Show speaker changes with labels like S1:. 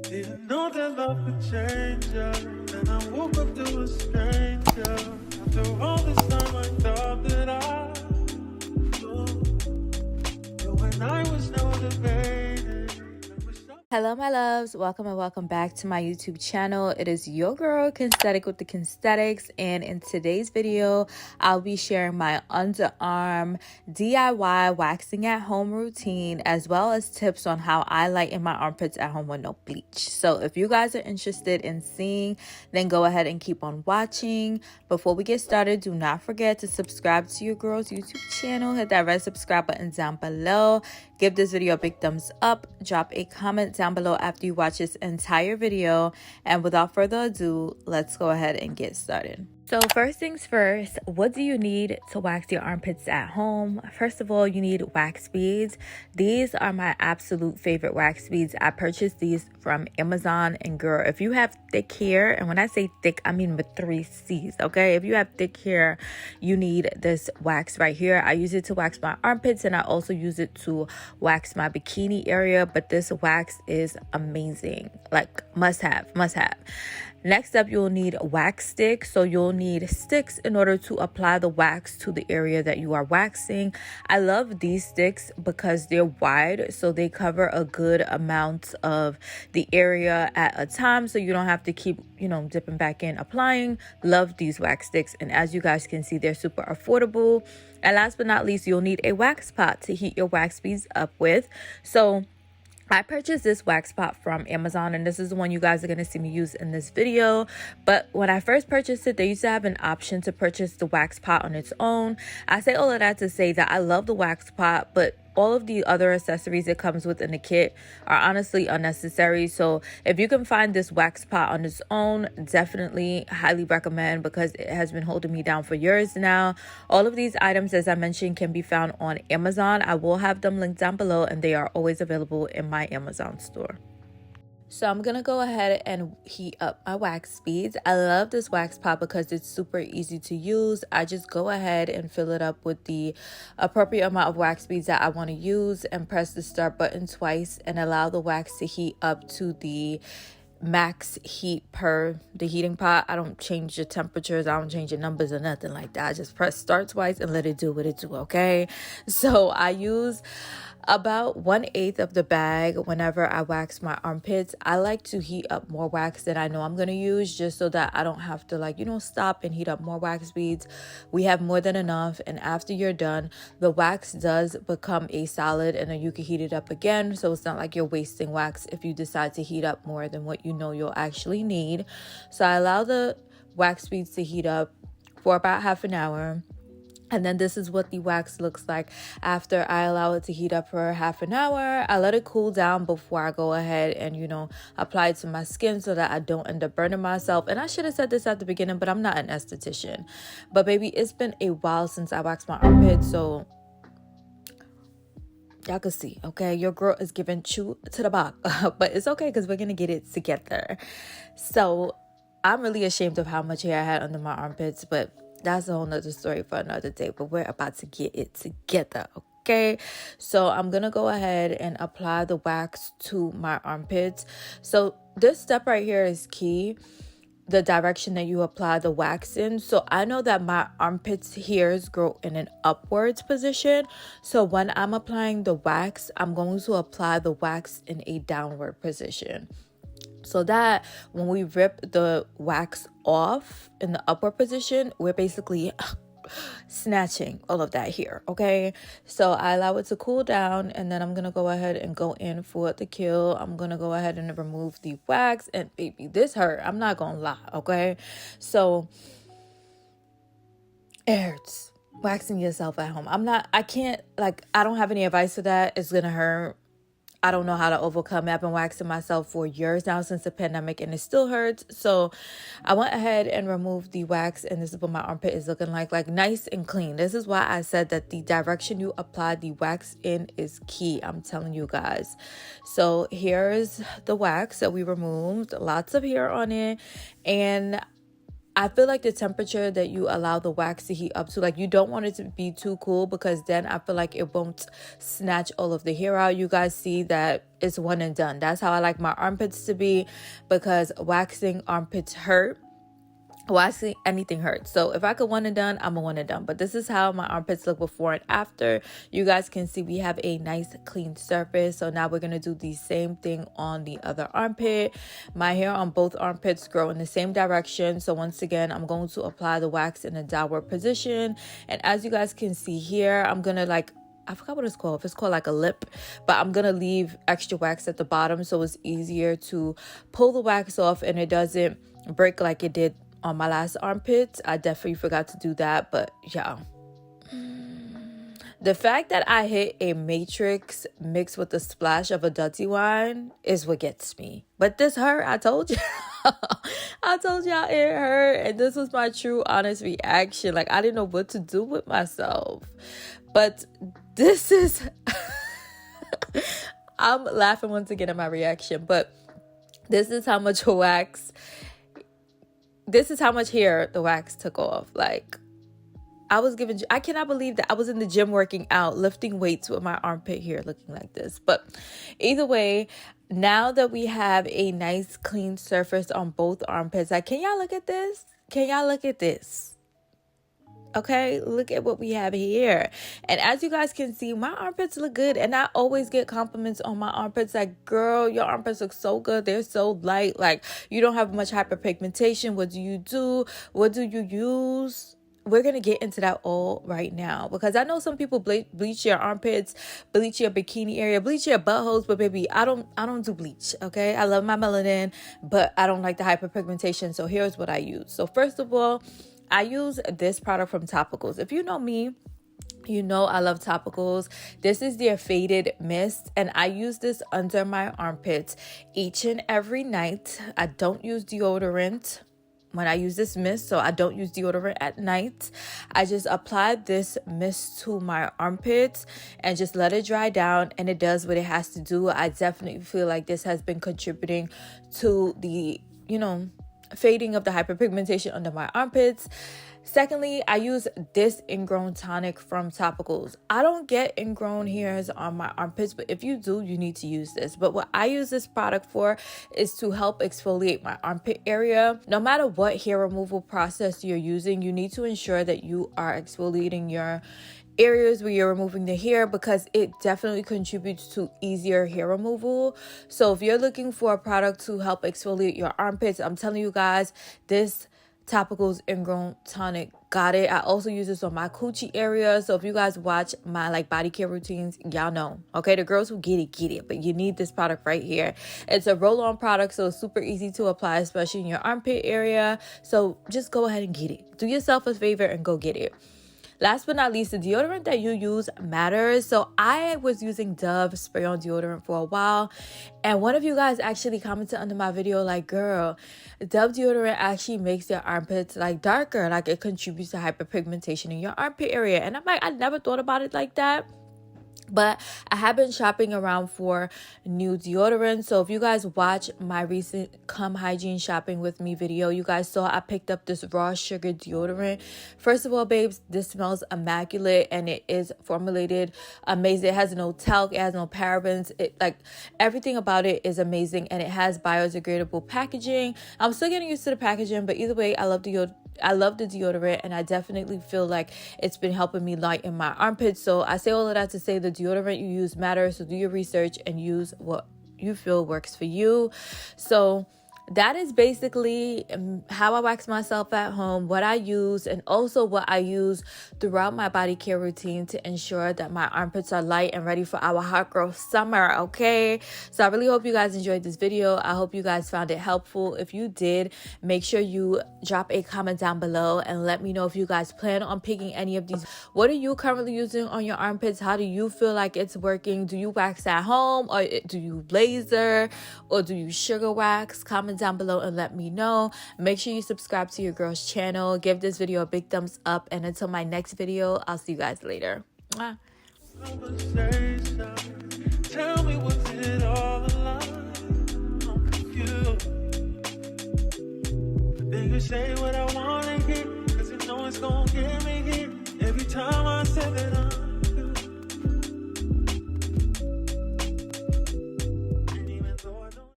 S1: Didn't know that love could change ya. And I woke up to a stranger. After all this time I thought that I knew. But when I was no debating,
S2: Hello my loves, welcome and welcome back to my YouTube channel. It is your girl Kensthetic with the Kensthetics, and in today's video I'll be sharing my underarm DIY waxing at home routine, as well as tips on how I lighten my armpits at home with no bleach. So if you guys are interested in seeing, then go ahead and keep on watching. Before we get started, do not forget to subscribe to your girl's YouTube channel. Hit that red subscribe button down below. Give this video a big thumbs up. Drop a comment down below after you watch this entire video. And without further ado, let's go ahead and get started. So first things first, what do you need to wax your armpits at home? First of all, you need wax beads. These are my absolute favorite wax beads. I purchased these from Amazon, and girl, if you have thick hair, and when I say thick, I mean with 3 C's, okay? If you have thick hair, you need this wax right here. I use it to wax my armpits, and I also use it to wax my bikini area, but this wax is amazing. Like, must have. Next up, you'll need wax sticks. So you'll need sticks in order to apply the wax to the area that you are waxing. I love these sticks because they're wide, so they cover a good amount of the area at a time, so you don't have to keep, dipping back in applying. Love these wax sticks, and as you guys can see, they're super affordable. And last but not least, you'll need a wax pot to heat your wax beads up with. So I purchased this wax pot from Amazon, and this is the one you guys are going to see me use in this video. But when I first purchased it, they used to have an option to purchase the wax pot on its own. I say all of that to say that I love the wax pot, but all of the other accessories it comes with in the kit are honestly unnecessary. So if you can find this wax pot on its own, definitely highly recommend, because it has been holding me down for years now. All of these items, as I mentioned, can be found on Amazon. I will have them linked down below, and they are always available in my Amazon store. So I'm gonna go ahead and heat up my wax beads. I love this wax pot because it's super easy to use. I just go ahead and fill it up with the appropriate amount of wax beads that I want to use, and press the start button twice and allow the wax to heat up to the max heat per the heating pot. I don't change the temperatures, I don't change the numbers or nothing like that. I just press start twice and let it do what it do, okay? So I use about 1/8 of the bag whenever I wax my armpits. I like to heat up more wax than I know I'm going to use, just so that I don't have to stop and heat up more wax beads. We have more than enough, and after you're done, the wax does become a solid, and then you can heat it up again. So it's not like you're wasting wax if you decide to heat up more than what you know you'll actually need. So I allow the wax beads to heat up for about half an hour. And then this is what the wax looks like after I allow it to heat up for half an hour. I let it cool down before I go ahead and, apply it to my skin so that I don't end up burning myself. And I should have said this at the beginning, but I'm not an esthetician. But baby, it's been a while since I waxed my armpits, so y'all can see, okay? Your girl is giving chew to the back. But it's okay, because we're going to get it together. So I'm really ashamed of how much hair I had under my armpits, but that's a whole nother story for another day. But we're about to get it together, okay? So I'm gonna go ahead and apply the wax to my armpits. So this step right here is key, the direction that you apply the wax in. So I know that my armpits hairs grow in an upwards position, so when I'm applying the wax, I'm going to apply the wax in a downward position, so that when we rip the wax off in the upward position, we're basically snatching all of that hair, okay? So I allow it to cool down, and then I'm gonna go ahead and go in for the kill. I'm gonna go ahead and remove the wax, and baby, this hurt. I'm not gonna lie, okay? So it hurts waxing yourself at home. I don't have any advice for that. It's gonna hurt. I don't know how to overcome it. I've been waxing myself for years now, since the pandemic, and it still hurts. So I went ahead and removed the wax, and this is what my armpit is looking like nice and clean. This is why I said that the direction you apply the wax in is key. I'm telling you guys. So here's the wax that we removed. Lots of hair on it, and I feel like the temperature that you allow the wax to heat up to, like you don't want it to be too cool, because then I feel like it won't snatch all of the hair out. You guys see that it's one and done. That's how I like my armpits to be, because waxing armpits hurt. Waxing anything hurts. So if I could one and done, I'm a one and done. But this is how my armpits look before and after. You guys can see we have a nice clean surface. So now we're going to do the same thing on the other armpit. My hair on both armpits grow in the same direction. So once again, I'm going to apply the wax in a downward position. And as you guys can see here, I'm going to I forgot what it's called. If it's called like a lip, but I'm going to leave extra wax at the bottom so it's easier to pull the wax off and it doesn't break like it did on my last armpit. I definitely forgot to do that, but yeah. The fact that I hit a matrix mixed with a splash of a dirty wine is what gets me. But this hurt, I told you. I told y'all it hurt, and this was my true honest reaction. Like, I didn't know what to do with myself. But this is I'm laughing once again at my reaction, but this is how much wax, this is how much hair the wax took off. Like, I cannot believe that I was in the gym working out, lifting weights with my armpit hair looking like this. But either way, now that we have a nice clean surface on both armpits, like, can y'all look at this? Can y'all look at this? Okay, look at what we have here. And as you guys can see, my armpits look good. And I always get compliments on my armpits. Like, girl, your armpits look so good. They're so light. Like, you don't have much hyperpigmentation. What do you do? What do you use? We're going to get into that all right now, because I know some people bleach your armpits, bleach your bikini area, bleach your buttholes, but baby, I don't do bleach. Okay. I love my melanin, but I don't like the hyperpigmentation. So here's what I use. So first of all, I use this product from Topicals. If you know me, you know I love topicals. This is their Faded Mist, and I use this under my armpits each and every night. I don't use deodorant when I use this mist, so I don't use deodorant at night. I just apply this mist to my armpits and just let it dry down, and it does what it has to do. I definitely feel like this has been contributing to the, fading of the hyperpigmentation under my armpits. Secondly, I use this ingrown tonic from Topicals. I don't get ingrown hairs on my armpits, but if you do, you need to use this. But what I use this product for is to help exfoliate my armpit area. No matter what hair removal process you're using, you need to ensure that you are exfoliating your areas where you're removing the hair, because it definitely contributes to easier hair removal. So if you're looking for a product to help exfoliate your armpits, I'm telling you guys, this Topicals Ingrown Tonic got it. I also use this on my coochie area. So if you guys watch my body care routines, y'all know, okay, the girls who get it, but you need this product right here. It's a roll-on product, so it's super easy to apply, especially in your armpit area. So just go ahead and get it. Do yourself a favor and go get it. Last but not least, the deodorant that you use matters. So I was using Dove spray-on deodorant for a while, and one of you guys actually commented under my video like, girl, Dove deodorant actually makes your armpits darker, like it contributes to hyperpigmentation in your armpit area. And I'm like, I never thought about it like that. But I have been shopping around for new deodorant. So if you guys watch my recent Come Hygiene Shopping With Me video, you guys saw I picked up this raw sugar deodorant. First of all, babes, this smells immaculate, and it is formulated amazing. It has no talc, it has no parabens. Everything about it is amazing, and it has biodegradable packaging. I'm still getting used to the packaging, but either way, I love the deodorant, and I definitely feel like it's been helping me lighten my armpits. So I say all of that to say the deodorant you use matters. So do your research and use what you feel works for you. So that is basically how I wax myself at home, what I use, and also what I use throughout my body care routine to ensure that my armpits are light and ready for our hot girl summer, okay? So I really hope you guys enjoyed this video. I hope you guys found it helpful. If you did, make sure you drop a comment down below and let me know if you guys plan on picking any of these. What are you currently using on your armpits? How do you feel like it's working? Do you wax at home, or do you laser, or do you sugar wax? Comment down below and let me know. Make sure you subscribe to your girl's channel. Give this video a big thumbs up, and until my next video, I'll see you guys later. Mwah.
S1: Tell me, was it all a lie? I'm confused. Then you say what I